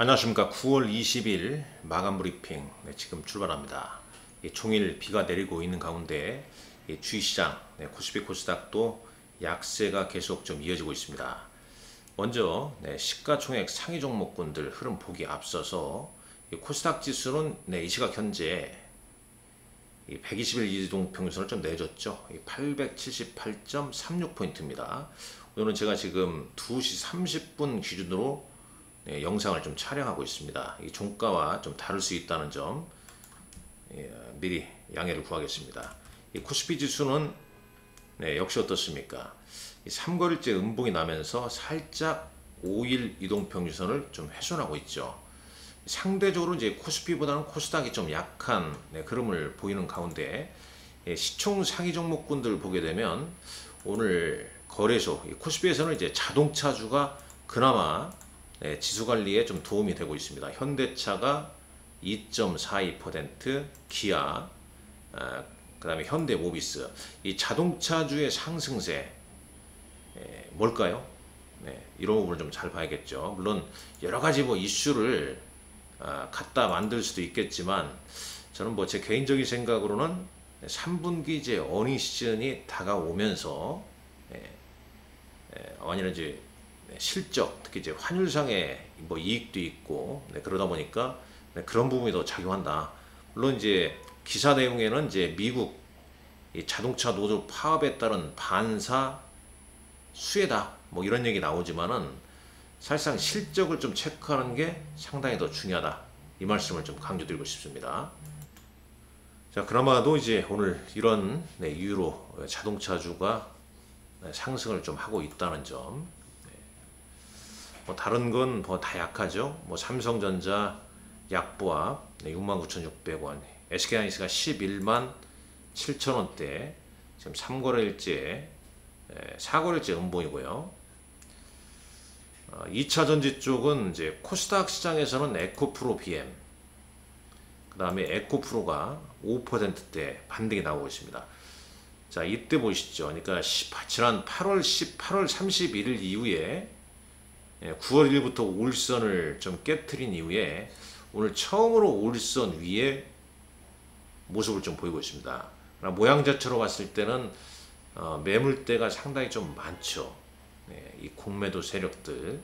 안녕하십니까. 9월 20일 마감 브리핑 지금 출발합니다. 종일 비가 내리고 있는 가운데 주식시장 코스피 코스닥도 약세가 계속 좀 이어지고 있습니다. 먼저 시가총액 상위 종목군들 흐름 보기 앞서서 코스닥 지수는 이 시각 현재 120일 이동평균선을 좀 내줬죠. 878.36포인트입니다. 오늘은 제가 지금 2시 30분 기준으로 영상을 좀 촬영하고 있습니다. 이 종가와 좀 다를 수 있다는 점 미리 양해를 구하겠습니다. 이 코스피 지수는 역시 어떻습니까? 3거래일째 음봉이 나면서 살짝 5일 이동평균선을 좀 훼손하고 있죠. 상대적으로 이제 코스피보다는 코스닥이 좀 약한 흐름을 보이는 가운데 시총 상위 종목군들 보게 되면 오늘 거래소 코스피에서는 이제 자동차주가 그나마 지수 관리에 좀 도움이 되고 있습니다. 현대차가 2.42%, 기아, 그 다음에 현대모비스. 이 자동차주의 상승세 뭘까요? 이런 부분을 좀 잘 봐야겠죠. 물론 여러 가지 이슈를 갖다 만들 수도 있겠지만 저는 제 개인적인 생각으로는 3분기 이제 어닝 시즌이 다가오면서 아니면 이제 실적, 특히 이제 환율상의 이익도 있고 그러다 보니까 그런 부분이 더 작용한다. 물론 이제 기사 내용에는 이제 미국 이 자동차 노조 파업에 따른 반사 수혜다 이런 얘기 나오지만은 사실상 실적을 좀 체크하는 게 상당히 더 중요하다. 이 말씀을 좀 강조드리고 싶습니다. 자, 그나마도 이제 오늘 이런 이유로 자동차주가 상승을 좀 하고 있다는 점. 다른 건 다 약하죠. 삼성전자 약보합 69,600원, SK하이닉스가 11만 7천원대, 지금 3거래일째 4거래일째 음봉이고요. 2차 전지 쪽은 이제 코스닥 시장에서는 에코프로 BM, 그 다음에 에코프로가 5%대 반등이 나오고 있습니다. 자, 이때 보시죠. 그러니까 지난 8월 31일 이후에 9월 1일부터 올선을 좀 깨트린 이후에 오늘 처음으로 올선 위에 모습을 좀 보이고 있습니다. 모양 자체로 봤을 때는 매물대가 상당히 좀 많죠. 이 공매도 세력들.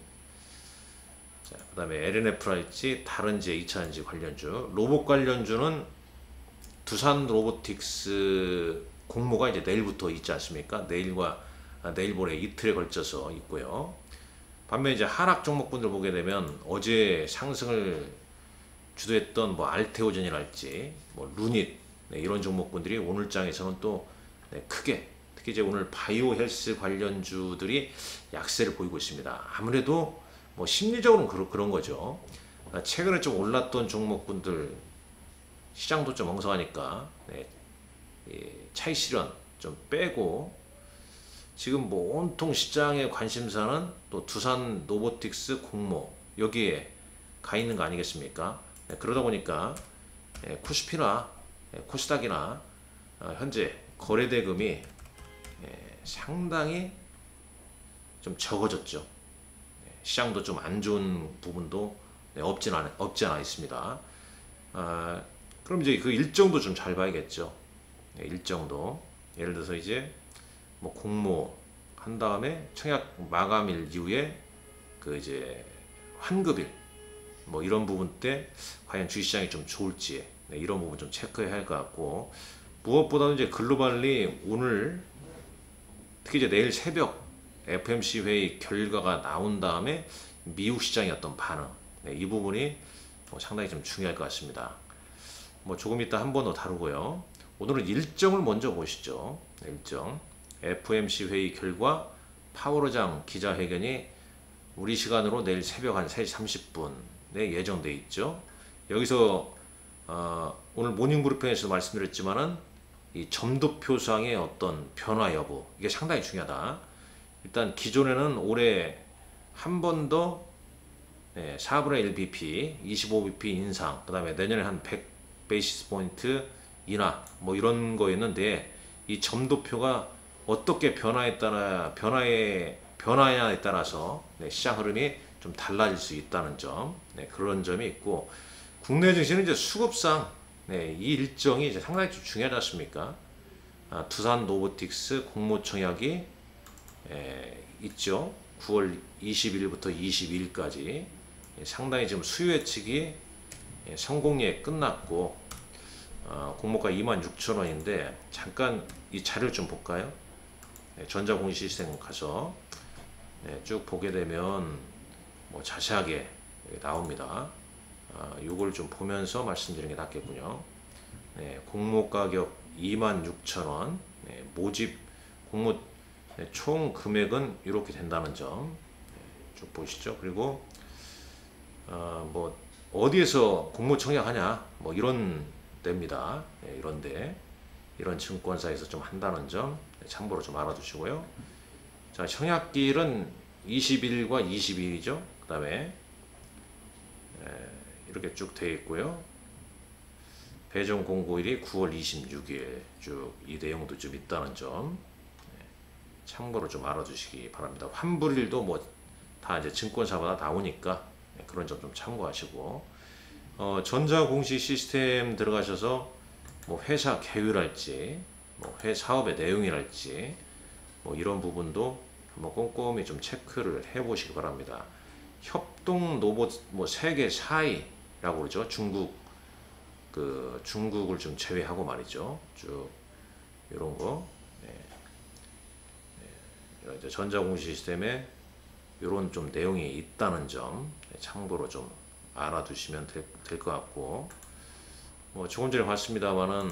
자, 그 다음에 LNF랄지 다른 이제 2차전지 관련주, 로봇 관련주는 두산 로보틱스 공모가 이제 내일부터 있지 않습니까? 내일과 내일 모레 이틀에 걸쳐서 있고요. 반면에 이제 하락 종목군들 보게 되면 어제 상승을 주도했던 알테오젠이랄지 루닛 이런 종목군들이 오늘 장에서는 또 크게, 특히 이제 오늘 바이오 헬스 관련주들이 약세를 보이고 있습니다. 아무래도 심리적으로는 그런 거죠. 최근에 좀 올랐던 종목군들 시장도 좀 엉성하니까 차익 실현 좀 빼고 지금 온통 시장의 관심사는 또 두산 로보틱스 공모 여기에 가 있는 거 아니겠습니까? 그러다 보니까 코스피나 코스닥이나 현재 거래 대금이 상당히 좀 적어졌죠. 시장도 좀 안 좋은 부분도 없지 않아 있습니다. 그럼 이제 그 일정도 좀 잘 봐야겠죠. 일정도 예를 들어서 이제 공모 한 다음에 청약 마감일 이후에 그 이제 환급일 이런 부분 때 과연 주식시장이 좀 좋을지 이런 부분 좀 체크해야 할 것 같고, 무엇보다도 이제 글로벌리 오늘 특히 이제 내일 새벽 FMC 회의 결과가 나온 다음에 미국 시장의 어떤 반응 이 부분이 상당히 좀 중요할 것 같습니다. 조금 이따 한 번 더 다루고요. 오늘은 일정을 먼저 보시죠. 일정. FMC 회의 결과 파월의장 기자회견이 우리 시간으로 내일 새벽 한 3시 30분에 예정돼 있죠. 여기서 오늘 모닝브리핑에서 말씀드렸지만은 이 점도표상의 어떤 변화 여부 이게 상당히 중요하다. 일단 기존에는 올해 한 번 더 4분의 1 BP, 25BP 인상, 그 다음에 내년에 한 100 베이시스 포인트 인하 이런 거였는데 이 점도표가 어떻게 변화냐에 따라서 시장 흐름이 좀 달라질 수 있다는 점, 네, 그런 점이 있고, 국내 증시는 이제 수급상 네, 이 일정이 이제 상당히 좀 중요하지 않습니까? 두산 로보틱스 공모청약이 있죠. 9월 20일부터 22일까지 상당히 지금 수요 예측이 성공리에 끝났고, 공모가 26,000원인데 잠깐 이 자료를 좀 볼까요? 전자공시 시스템 가서 쭉 보게 되면 뭐 자세하게 나옵니다. 요걸 좀 보면서 말씀드리는 게 낫겠군요. 공모 가격 26,000원, 모집 공모 총 금액은 이렇게 된다는 점 쭉 보시죠. 그리고 뭐 어디에서 공모 청약하냐 뭐 이런 데입니다. 이런데 이런 증권사에서 좀 한다는 점 참고로 좀 알아두시고요. 자, 청약일은 20일과 22일이죠. 그 다음에 이렇게 쭉 되어 있고요. 배정 공고일이 9월 26일 쭉 이 내용도 좀 있다는 점 참고로 좀 알아두시기 바랍니다. 환불일도 뭐 다 이제 증권사마다 나오니까 그런 점 좀 참고하시고, 전자공시 시스템 들어가셔서 뭐 회사 계율할지 뭐 사업의 내용이랄지 뭐 이런 부분도 한번 꼼꼼히 좀 체크를 해보시기 바랍니다. 협동 로봇 뭐 세계 4위라고 그러죠. 중국을 좀 제외하고 말이죠. 쭉 이런 거, 이런 이제 전자공시 시스템에 이런 좀 내용이 있다는 점 참고로 좀 알아두시면 될 것 같고, 뭐 조금 전에 봤습니다만은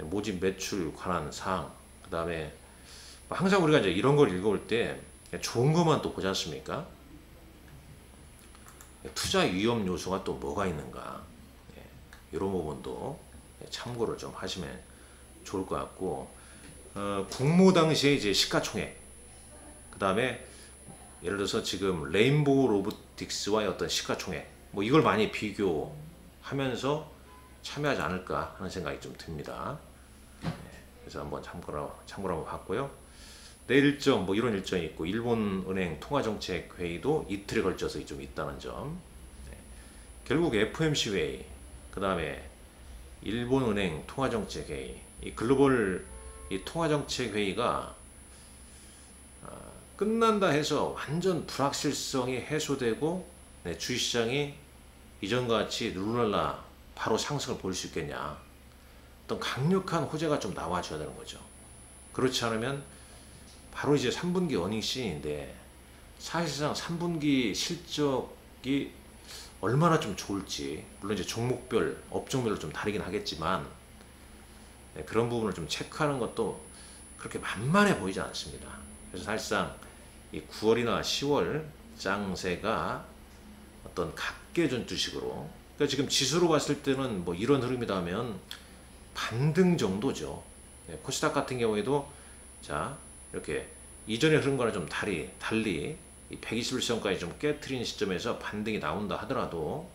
모집 매출 관한 사항, 그 다음에 항상 우리가 이제 이런 걸 읽어볼 때 좋은 것만 또 보지 않습니까? 투자 위험 요소가 또 뭐가 있는가, 이런 부분도 참고를 좀 하시면 좋을 것 같고, 공모 당시에 이제 시가총액, 그 다음에 예를 들어서 지금 레인보우 로보틱스와의 어떤 시가총액, 뭐 이걸 많이 비교하면서 참여하지 않을까 하는 생각이 좀 듭니다. 그래서 한번 참고로 한번 봤고요. 내일 일정 뭐 이런 일정이 있고, 일본은행 통화정책회의도 이틀에 걸쳐서 좀 있다는 점. 결국 FOMC 회의, 그 다음에 일본은행 통화정책회의, 이 글로벌 이 통화정책회의가 끝난다 해서 완전 불확실성이 해소되고 주식시장이 이전과 같이 룰랄라 바로 상승을 보일 수 있겠냐. 어떤 강력한 호재가 좀 나와줘야 되는 거죠. 그렇지 않으면 바로 이제 3분기 어닝 시즌인데 사실상 3분기 실적이 얼마나 좀 좋을지, 물론 이제 종목별, 업종별로 좀 다르긴 하겠지만 그런 부분을 좀 체크하는 것도 그렇게 만만해 보이지 않습니다. 그래서 사실상 이 9월이나 10월 장세가 어떤 각계전 주식으로, 그러니까 지금 지수로 봤을 때는 뭐 이런 흐름이다 하면 반등 정도죠. 코스닥 같은 경우에도 자 이렇게 이전의 흐름과는 좀 달리 이 121선까지 좀 깨트리는 시점에서 반등이 나온다 하더라도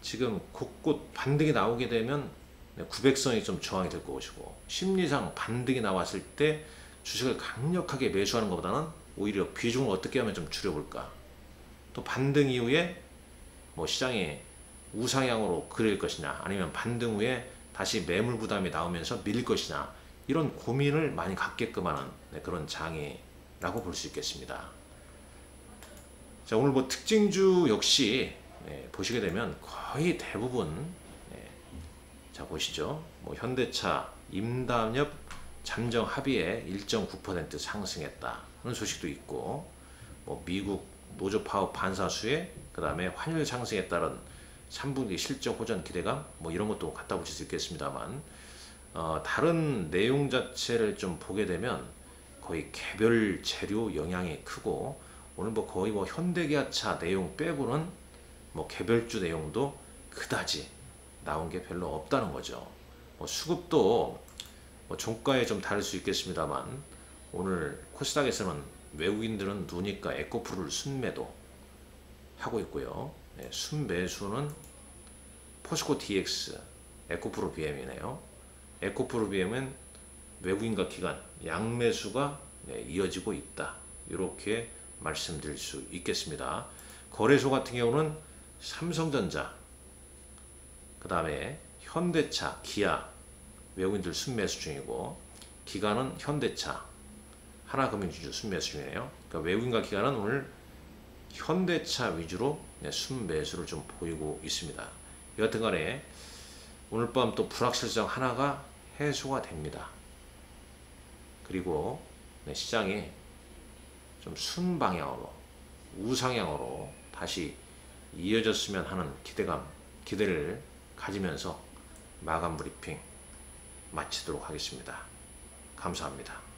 지금 곳곳 반등이 나오게 되면 900선이 좀 저항이 될 것이고, 심리상 반등이 나왔을 때 주식을 강력하게 매수하는 것보다는 오히려 비중을 어떻게 하면 좀 줄여볼까, 또 반등 이후에 뭐 시장이 우상향으로 그릴 것이냐, 아니면 반등 후에 다시 매물 부담이 나오면서 밀릴 것이냐, 이런 고민을 많이 갖게끔 하는 그런 장이라고 볼 수 있겠습니다. 자, 오늘 뭐 특징주 역시 보시게 되면 거의 대부분 자 보시죠. 뭐 현대차 임담협 잠정 합의에 1.9% 상승했다 하는 소식도 있고, 뭐 미국 노조 파업 반사수에 그 다음에 환율 상승에 따른 3분기 실적 호전 기대감, 뭐 이런 것도 갖다 보실 수 있겠습니다만, 다른 내용 자체를 좀 보게 되면 거의 개별 재료 영향이 크고, 오늘 뭐 거의 뭐 현대기아차 내용 빼고는 뭐 개별주 내용도 그다지 나온 게 별로 없다는 거죠. 뭐 수급도 뭐 종가에 좀 다를 수 있겠습니다만, 오늘 코스닥에서는 외국인들은 누니까 에코프로를 순매도 하고 있고요. 순매수는 포스코 DX, 에코프로 BM이네요. 에코프로 BM은 외국인과 기관 양매수가 이어지고 있다, 이렇게 말씀드릴 수 있겠습니다. 거래소 같은 경우는 삼성전자, 그 다음에 현대차, 기아 외국인들 순매수 중이고, 기관은 현대차, 하나금융지주 순매수 중이네요. 그러니까 외국인과 기관은 오늘 현대차 위주로 순매수를 좀 보이고 있습니다. 여하튼 간에 오늘 밤 또 불확실성 하나가 해소가 됩니다. 그리고 시장이 좀 순방향으로, 우상향으로 다시 이어졌으면 하는 기대를 가지면서 마감 브리핑 마치도록 하겠습니다. 감사합니다.